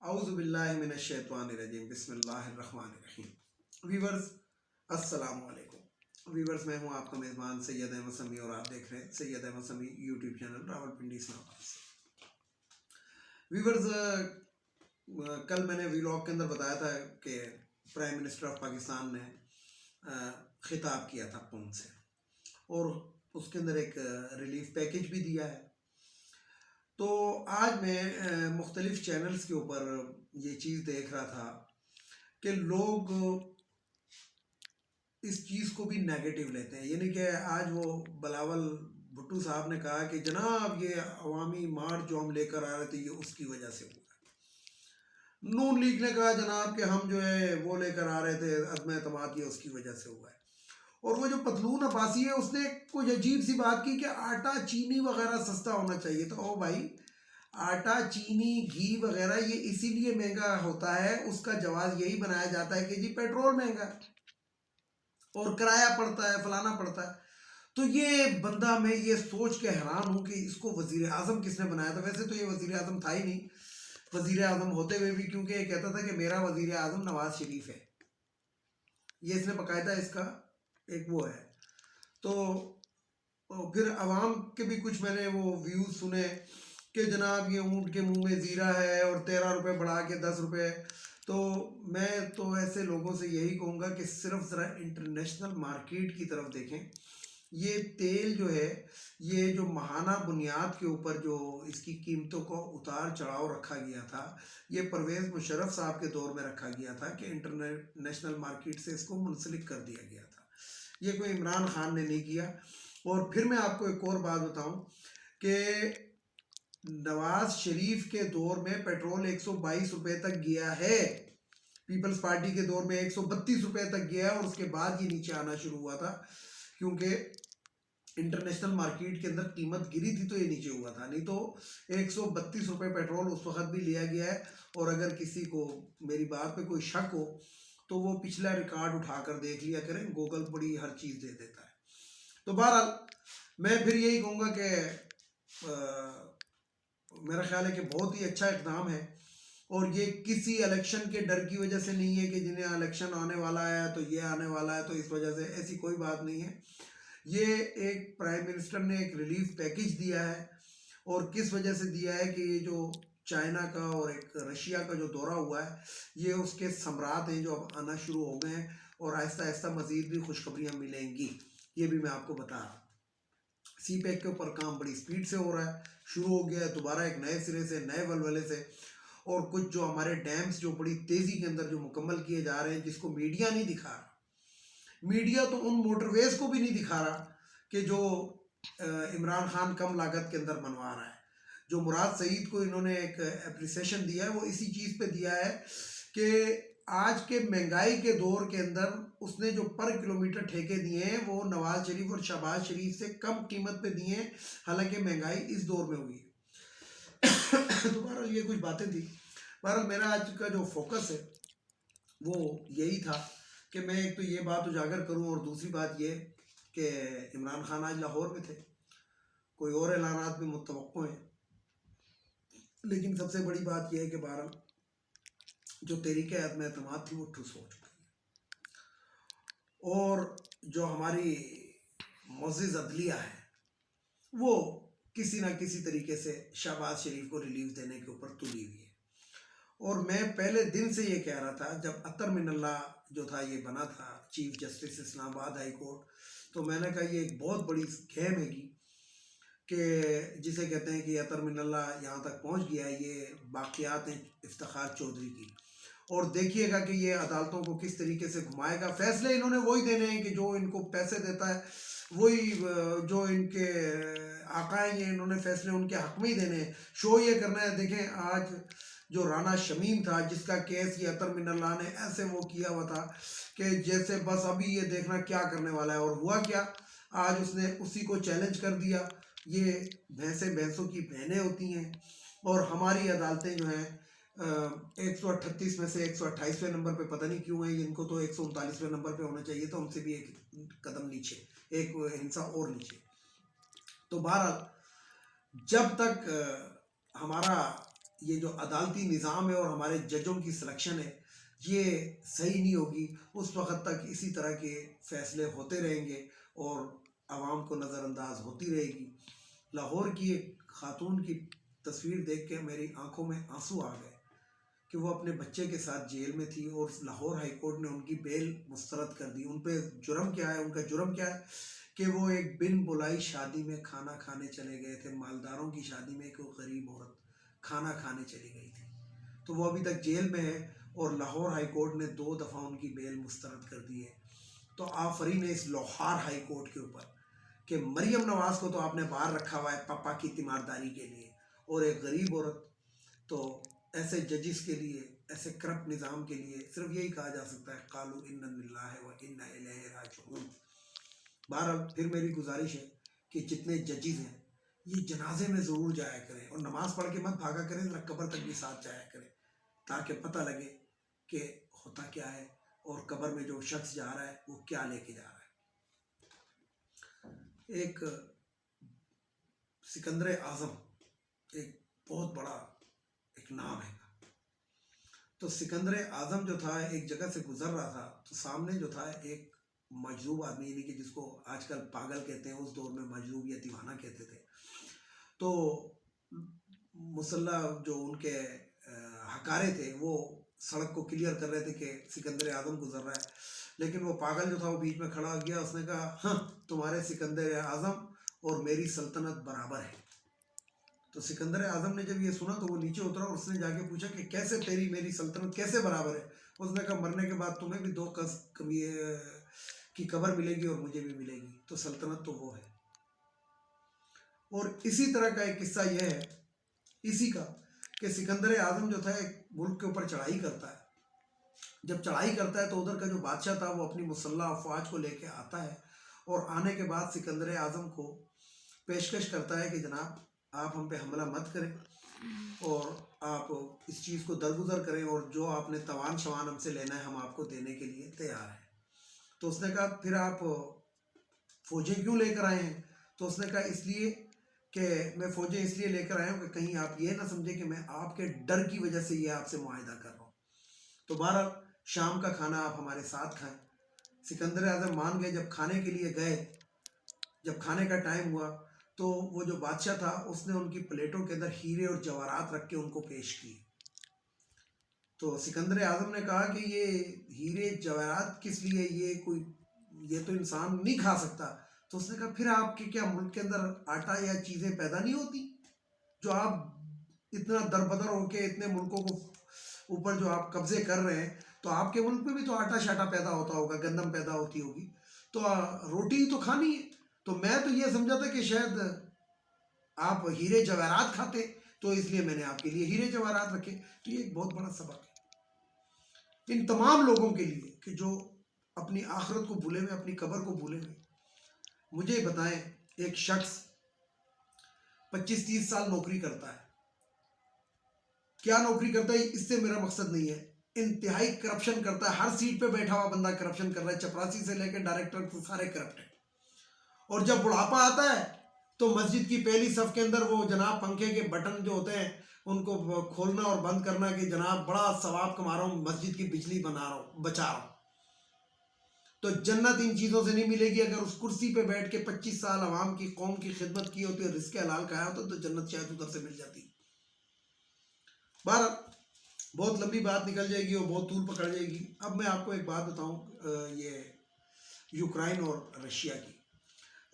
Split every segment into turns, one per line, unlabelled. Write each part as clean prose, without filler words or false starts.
اعوذ باللہ من الشیطان الرجیم بسم اللہ الرحمن الرحیم۔ ویورز السلام علیکم۔ ویورز میں ہوں آپ کا میزبان سید احمد سمیع اور آپ دیکھ رہے ہیں سید احمد سمیع یوٹیوب چینل راولپنڈی اسلام آباد سے۔ ویورز کل میں نے ویلاگ کے اندر بتایا تھا کہ پرائم منسٹر آف پاکستان نے خطاب کیا تھا پونچھ سے اور اس کے اندر ایک ریلیف پیکج بھی دیا ہے۔ تو آج میں مختلف چینلز کے اوپر یہ چیز دیکھ رہا تھا کہ لوگ اس چیز کو بھی نیگیٹو لیتے ہیں، یعنی کہ آج وہ بلاول بھٹو صاحب نے کہا کہ جناب یہ عوامی مارچ جو ہم لے کر آ رہے تھے یہ اس کی وجہ سے ہوا ہے۔ نون لیگ نے کہا جناب کہ ہم جو ہے وہ لے کر آ رہے تھے عدم اعتماد یہ اس کی وجہ سے ہوا ہے۔ اور وہ جو پتلون عباسی ہے اس نے کوئی عجیب سی بات کی کہ آٹا چینی وغیرہ سستا ہونا چاہیے تھا۔ او بھائی، آٹا چینی گھی وغیرہ یہ اسی لیے مہنگا ہوتا ہے، اس کا جواز یہی بنایا جاتا ہے کہ جی پیٹرول مہنگا ہے اور کرایہ پڑتا ہے فلانا پڑتا ہے۔ تو یہ بندہ میں یہ سوچ کے حیران ہوں کہ اس کو وزیر اعظم کس نے بنایا تھا۔ ویسے تو یہ وزیر اعظم تھا ہی نہیں، وزیر اعظم ہوتے ہوئے بھی، کیونکہ یہ کہتا تھا کہ میرا وزیر اعظم نواز شریف ہے، یہ اس نے باقاعدہ اس کا ایک وہ ہے۔ تو پھر عوام کے بھی کچھ میں نے وہ ویوز سنے کہ جناب یہ اونٹ کے منہ میں زیرہ ہے اور 13 روپے بڑھا کے 10 روپے۔ تو میں تو ایسے لوگوں سے یہی کہوں گا کہ صرف ذرا انٹرنیشنل مارکیٹ کی طرف دیکھیں۔ یہ تیل جو ہے یہ جو ماہانہ بنیاد کے اوپر جو اس کی قیمتوں کو اتار چڑھاؤ رکھا گیا تھا، یہ پرویز مشرف صاحب کے دور میں رکھا گیا تھا کہ انٹرنیشنل مارکیٹ سے اس کو منسلک کر دیا گیا تھا، یہ کوئی عمران خان نے نہیں کیا۔ اور پھر میں آپ کو ایک اور بات بتاؤں کہ نواز شریف کے دور میں پیٹرول 122 روپے تک گیا ہے، پیپلز پارٹی کے دور میں 132 روپے تک گیا ہے اور اس کے بعد یہ نیچے آنا شروع ہوا تھا، کیونکہ انٹرنیشنل مارکیٹ کے اندر قیمت گری تھی تو یہ نیچے ہوا تھا۔ نہیں تو 132 روپے پیٹرول اس وقت بھی لیا گیا ہے۔ اور اگر کسی کو میری بات پہ کوئی شک ہو تو وہ پچھلا ریکارڈ اٹھا کر دیکھ لیا کریں، گوگل بڑی ہر چیز دے دیتا ہے۔ تو بہرحال میں پھر یہی کہوں گا کہ میرا خیال ہے کہ بہت ہی اچھا اقدام ہے، اور یہ کسی الیکشن کے ڈر کی وجہ سے نہیں ہے کہ جنہیں الیکشن آنے والا ہے تو یہ آنے والا ہے تو اس وجہ سے، ایسی کوئی بات نہیں ہے۔ یہ ایک پرائم منسٹر نے ایک ریلیف پیکج دیا ہے، اور کس وجہ سے دیا ہے کہ یہ جو چائنا کا اور ایک رشیا کا جو دورہ ہوا ہے یہ اس کے ثمرات ہیں جو اب آنا شروع ہو گئے ہیں، اور آہستہ آہستہ مزید بھی خوشخبریاں ملیں گی، یہ بھی میں آپ کو بتا رہا ہوں۔ سی پیک کے اوپر کام بڑی سپیڈ سے ہو رہا ہے، شروع ہو گیا ہے دوبارہ ایک نئے سرے سے، نئے ولولے سے، اور کچھ جو ہمارے ڈیمز جو بڑی تیزی کے اندر جو مکمل کیے جا رہے ہیں جس کو میڈیا نہیں دکھا رہا۔ میڈیا تو ان موٹر ویز کو بھی نہیں دکھا رہا کہ جو عمران خان کم لاگت کے اندر بنوا رہا ہے۔ جو مراد سعید کو انہوں نے ایک اپریسیشن دیا ہے وہ اسی چیز پہ دیا ہے کہ آج کے مہنگائی کے دور کے اندر اس نے جو پر کلومیٹر ٹھیکے دیے ہیں وہ نواز شریف اور شہباز شریف سے کم قیمت پہ دیے ہیں، حالانکہ مہنگائی اس دور میں ہوئی ہے۔ تو بہرحال یہ کچھ باتیں تھی۔ بہرحال میرا آج کا جو فوکس ہے وہ یہی تھا کہ میں ایک تو یہ بات اجاگر کروں، اور دوسری بات یہ کہ عمران خان آج لاہور میں تھے، کوئی اور اعلانات بھی متوقع ہیں، لیکن سب سے بڑی بات یہ ہے کہ بہرحال جو تحریک عدم اعتماد تھی وہ ٹھوس ہو چکی ہے، اور جو ہماری معزز عدلیہ ہے وہ کسی نہ کسی طریقے سے شہباز شریف کو ریلیف دینے کے اوپر تلی ہوئی ہے۔ اور میں پہلے دن سے یہ کہہ رہا تھا جب اطہر من اللہ جو تھا یہ بنا تھا چیف جسٹس اسلام آباد ہائی کورٹ، تو میں نے کہا یہ ایک بہت بڑی گیم ہے گی کہ جسے کہتے ہیں کہ اطہر من اللہ یہاں تک پہنچ گیا ہے، یہ باقیات ہیں افتخار چودھری کی، اور دیکھیے گا کہ یہ عدالتوں کو کس طریقے سے گھمائے گا۔ فیصلے انہوں نے وہی دینے ہیں کہ جو ان کو پیسے دیتا ہے، وہی جو ان کے آقا ہیں انہوں نے فیصلے ان کے حق میں ہی دینے ہیں، شو یہ کرنا ہے۔ دیکھیں آج جو رانا شمیم تھا جس کا کیس یہ اطہر من اللہ نے ایسے وہ کیا ہوا تھا کہ جیسے بس ابھی یہ دیکھنا کیا کرنے والا ہے، اور ہوا کیا، آج اس نے اسی کو چیلنج کر دیا۔ یہ بھینسیں بھینسوں کی بہنیں ہوتی ہیں، اور ہماری عدالتیں جو ہیں 138 میں سے 128ویں نمبر پہ پتہ نہیں کیوں ہیں، ان کو تو 139ویں نمبر پہ ہونا چاہیے، تو ہم سے بھی ایک قدم نیچے، ایک ہنسا اور نیچے۔ تو بہرحال جب تک ہمارا یہ جو عدالتی نظام ہے اور ہمارے ججوں کی سلیکشن ہے یہ صحیح نہیں ہوگی، اس وقت تک اسی طرح کے فیصلے ہوتے رہیں گے اور عوام کو نظر انداز ہوتی رہے گی۔ لاہور کی ایک خاتون کی تصویر دیکھ کے میری آنکھوں میں آنسو آ گئے کہ وہ اپنے بچے کے ساتھ جیل میں تھی اور لاہور ہائی کورٹ نے ان کی بیل مسترد کر دی۔ ان پہ جرم کیا ہے؟ ان کا جرم کیا ہے کہ وہ ایک بن بلائی شادی میں کھانا کھانے چلے گئے تھے، مالداروں کی شادی میں ایک غریب عورت کھانا کھانے چلی گئی تھی، تو وہ ابھی تک جیل میں ہے اور لاہور ہائی کورٹ نے 2 دفعہ ان کی بیل مسترد کر دی ہے۔ تو آفرین ہے اس لوہار ہائی کورٹ کے اوپر کہ مریم نواز کو تو آپ نے باہر رکھا ہوا ہے پاپا کی تیمارداری کے لیے، اور ایک غریب عورت۔ تو ایسے ججز کے لیے، ایسے کرپٹ نظام کے لیے صرف یہی کہا جا سکتا ہے قالوا انا للہ و انا الیہ راجعون۔ بہرحال پھر میری گزارش ہے کہ جتنے ججز ہیں یہ جنازے میں ضرور جایا کریں اور نماز پڑھ کے مت بھاگا کریں، ذرا قبر تک بھی ساتھ جایا کریں تاکہ پتہ لگے کہ ہوتا کیا ہے اور قبر میں جو شخص جا رہا ہے وہ کیا لے کے جا رہا ہے۔ ایک سکندر اعظم ایک بہت بڑا ایک نام ہے، تو سکندر اعظم جو تھا ایک جگہ سے گزر رہا تھا تو سامنے جو تھا ایک مجذوب آدمی، یعنی کہ جس کو آج کل پاگل کہتے ہیں، اس دور میں مجذوب یا دیوانہ کہتے تھے۔ تو مسلح جو ان کے حکارے تھے وہ سڑک کو کلیئر کر رہے تھے کہ سکندر اعظم گزر رہا ہے، لیکن وہ پاگل جو تھا وہ بیچ میں کھڑا ہو گیا۔ اس نے کہا ہاں تمہارے سکندر اعظم اور میری سلطنت برابر ہے۔ تو سکندر اعظم نے جب یہ سنا تو وہ نیچے اترا اور اس نے جا کے پوچھا کہ کیسے تیری میری سلطنت کیسے برابر ہے؟ اس نے کہا مرنے کے بعد تمہیں بھی 2 کی قبر ملے گی اور مجھے بھی ملے گی، تو سلطنت تو وہ ہے۔ اور اسی طرح کا ایک قصہ یہ ہے اسی کا کہ سکندر اعظم جو تھا ایک ملک کے اوپر چڑھائی کرتا ہے۔ جب چڑھائی کرتا ہے تو ادھر کا جو بادشاہ تھا وہ اپنی مسلح افواج کو لے کے آتا ہے، اور آنے کے بعد سکندر اعظم کو پیشکش کرتا ہے کہ جناب آپ ہم پہ حملہ مت کریں اور آپ اس چیز کو درگزر کریں، اور جو آپ نے توان شوان ہم سے لینا ہے ہم آپ کو دینے کے لیے تیار ہیں۔ تو اس نے کہا پھر آپ فوجیں کیوں لے کر آئے ہیں؟ تو اس نے کہا اس لیے کہ میں فوجیں اس لیے لے کر آیا ہوں کہ کہیں آپ یہ نہ سمجھیں کہ میں آپ کے ڈر کی وجہ سے یہ آپ سے معاہدہ کر رہا ہوں۔ تو بہرحال شام کا کھانا آپ ہمارے ساتھ کھائیں۔ سکندر اعظم مان گئے۔ جب کھانے کے لیے گئے، جب کھانے کا ٹائم ہوا تو وہ جو بادشاہ تھا اس نے ان کی پلیٹوں کے اندر ہیرے اور جواہرات رکھ کے ان کو پیش کیے۔ تو سکندر اعظم نے کہا کہ یہ ہیرے جواہرات کس لیے؟ یہ تو انسان نہیں کھا سکتا۔ تو اس نے کہا پھر آپ کے کیا ملک کے اندر آٹا یا چیزیں پیدا نہیں ہوتی جو آپ اتنا دربدر ہو کے اتنے ملکوں کو اوپر جو آپ قبضے کر رہے ہیں، تو آپ کے ملک میں بھی تو آٹا شاٹا پیدا ہوتا ہوگا، گندم پیدا ہوتی ہوگی، تو روٹی تو کھانی ہے۔ تو میں تو یہ سمجھا تھا کہ شاید آپ ہیرے جواہرات کھاتے، تو اس لیے میں نے آپ کے لیے ہیرے جواہرات رکھے۔ تو یہ ایک بہت بڑا سبق ہے ان تمام لوگوں کے لیے کہ جو اپنی آخرت کو بھولے ہوئے، اپنی قبر کو بھولے ہوئے۔ مجھے بتائیں ایک شخص 25-30 سال نوکری کرتا ہے، کیا نوکری کرتا ہے اس سے میرا مقصد نہیں ہے، انتہائی کرپشن کرتا ہے، ہر سیٹ پہ بیٹھا ہوا بندہ کرپشن کر رہا ہے، چپراسی سے لے کے ڈائریکٹر تو سارے کرپٹ ہیں۔ اور جب بڑھاپا آتا ہے تو مسجد کی پہلی صف کے اندر وہ جناب پنکھے کے بٹن جو ہوتے ہیں ان کو کھولنا اور بند کرنا کہ جناب بڑا ثواب کما رہا ہوں، مسجد کی بجلی بنا رہا ہوں، بچا رہا ہوں۔ تو جنت ان چیزوں سے نہیں ملے گی۔ اگر اس کرسی پہ بیٹھ کے 25 سال عوام کی قوم کی خدمت کی ہوتی ہے، رزق حلال کھایا ہوتا تو جنت شاید ادھر سے مل جاتی۔ بہرحال بہت لمبی بات نکل جائے گی اور بہت طول پکڑ جائے گی۔ اب میں آپ کو ایک بات بتاؤں یہ یوکرائن اور رشیا کی۔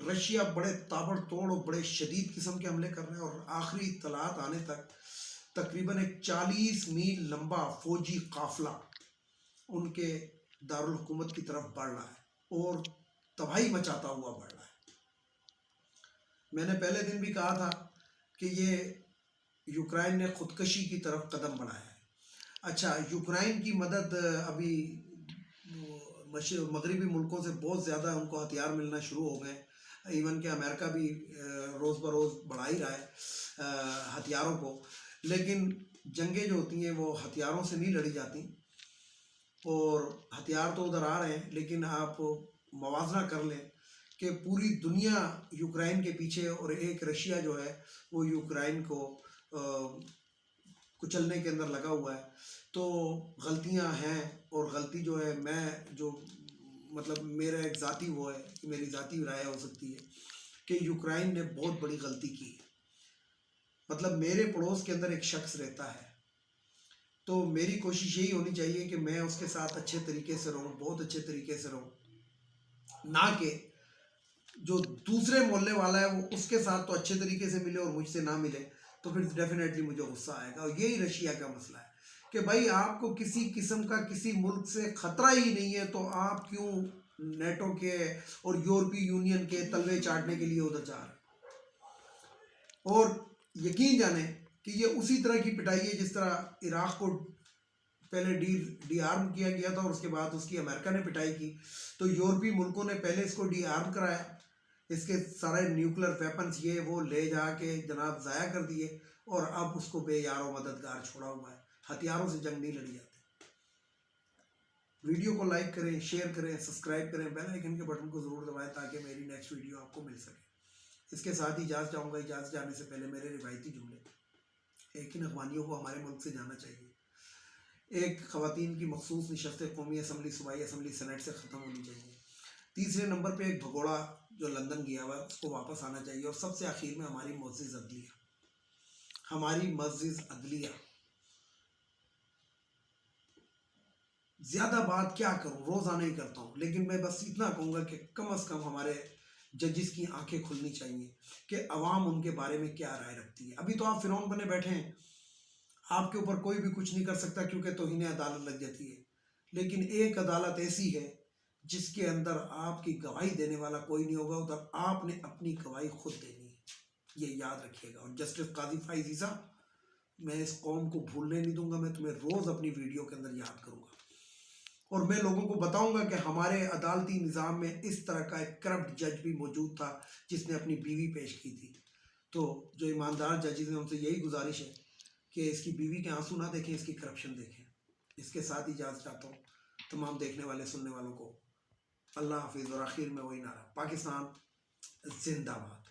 رشیا بڑے تابڑ توڑ اور بڑے شدید قسم کے حملے کر رہے ہیں، اور آخری اطلاعات آنے تک تقریباً ایک 40 میل لمبا فوجی قافلہ ان کے دارالحکومت کی طرف بڑھ رہا ہے اور تباہی مچاتا ہوا بڑھ رہا ہے۔ میں نے پہلے دن بھی کہا تھا کہ یہ یوکرائن نے خودکشی کی طرف قدم بڑھایا ہے۔ اچھا، یوکرائن کی مدد ابھی مغربی ملکوں سے بہت زیادہ ان کو ہتھیار ملنا شروع ہو گئے، ایون کہ امریکہ بھی روز بروز بڑھا ہی رہا ہے ہتھیاروں کو، لیکن جنگیں جو ہوتی ہیں وہ ہتھیاروں سے نہیں لڑی جاتی، اور ہتھیار تو ادھر آ رہے ہیں لیکن آپ موازنہ کر لیں کہ پوری دنیا یوکرائن کے پیچھے، اور ایک رشیا جو ہے وہ یوکرائن کو کچلنے کے اندر لگا ہوا ہے. تو غلطیاں ہیں، اور غلطی جو ہے میں جو مطلب میرا ایک ذاتی وہ ہے کہ میری ذاتی رائے ہو سکتی ہے کہ یوکرائن نے بہت بڑی غلطی کی ہے. مطلب میرے پڑوس کے اندر ایک شخص رہتا ہے، تو میری کوشش یہی ہونی چاہیے کہ میں اس کے ساتھ اچھے طریقے سے رہوں، بہت اچھے طریقے سے رہوں، نہ کہ جو دوسرے محلے والا ہے وہ اس کے ساتھ تو اچھے طریقے سے ملے اور مجھ سے نہ ملے، تو پھر ڈیفینیٹلی مجھے غصہ آئے گا. اور یہی رشیا کا مسئلہ ہے کہ بھائی آپ کو کسی قسم کا کسی ملک سے خطرہ ہی نہیں ہے، تو آپ کیوں نیٹو کے اور یورپی یونین کے تلوے چاٹنے کے لیے ادھر جا رہے ہیں؟ اور یقین جانیں کہ یہ اسی طرح کی پٹائی ہے جس طرح عراق کو پہلے ڈی آرم کیا گیا تھا اور اس کے بعد اس کی امریکہ نے پٹائی کی. تو یورپی ملکوں نے پہلے اس کو ڈی آرم کرایا، اس کے سارے نیوکلر ویپنز یہ وہ لے جا کے جناب ضائع کر دیے، اور اب اس کو بے یار و مددگار چھوڑا ہوا ہے. ہتھیاروں سے جنگ نہیں لڑی جاتی. ویڈیو کو لائک کریں، شیئر کریں، سبسکرائب کریں، بیل آئیکن کے بٹن کو ضرور دبائیں تاکہ میری نیکسٹ ویڈیو آپ کو مل سکے. اس کے ساتھ ہی اجازت چاہوں گا. اجازت جانے سے پہلے میرے روایتی جملے، ایک ان افغانیوں کو ہمارے ملک سے جانا چاہیے. ایک خواتین کی مخصوص نشست قومی اسمبلی صوبائی اسمبلی سینٹ سے ختم ہونی چاہیے. تیسرے نمبر پہ ایک بھگوڑا جو لندن گیا ہوا ہے اس کو واپس آنا چاہیے. اور سب سے آخر میں ہماری معزز عدلیہ، ہماری معزز عدلیہ. زیادہ بات کیا کروں، روزانہ ہی کرتا ہوں، لیکن میں بس اتنا کہوں گا کہ کم از کم ہمارے ججز کی آنکھیں کھلنی چاہیے کہ عوام ان کے بارے میں کیا رائے رکھتی ہے. ابھی تو آپ فرعون بنے بیٹھے ہیں، آپ کے اوپر کوئی بھی کچھ نہیں کر سکتا کیونکہ توہین عدالت لگ جاتی ہے. لیکن ایک عدالت ایسی ہے جس کے اندر آپ کی گواہی دینے والا کوئی نہیں ہوگا، ادھر آپ نے اپنی گواہی خود دینی ہے. یہ یاد رکھیے گا. اور جسٹس قاضی فائز عیسیٰ، میں اس قوم کو بھولنے نہیں دوں گا. میں تمہیں روز اپنی ویڈیو کے اندر یاد کروں گا، اور میں لوگوں کو بتاؤں گا کہ ہمارے عدالتی نظام میں اس طرح کا ایک کرپٹ جج بھی موجود تھا جس نے اپنی بیوی پیش کی تھی. تو جو ایماندار ججز ہیں ان سے یہی گزارش ہے کہ اس کی بیوی کے آنسو نہ دیکھیں، اس کی کرپشن دیکھیں. اس کے ساتھ ہی اجازت چاہتا ہوں تمام دیکھنے والے سننے والوں کو. اللہ حافظ. اور آخر میں وہی نعرہ، پاکستان زندہ باد.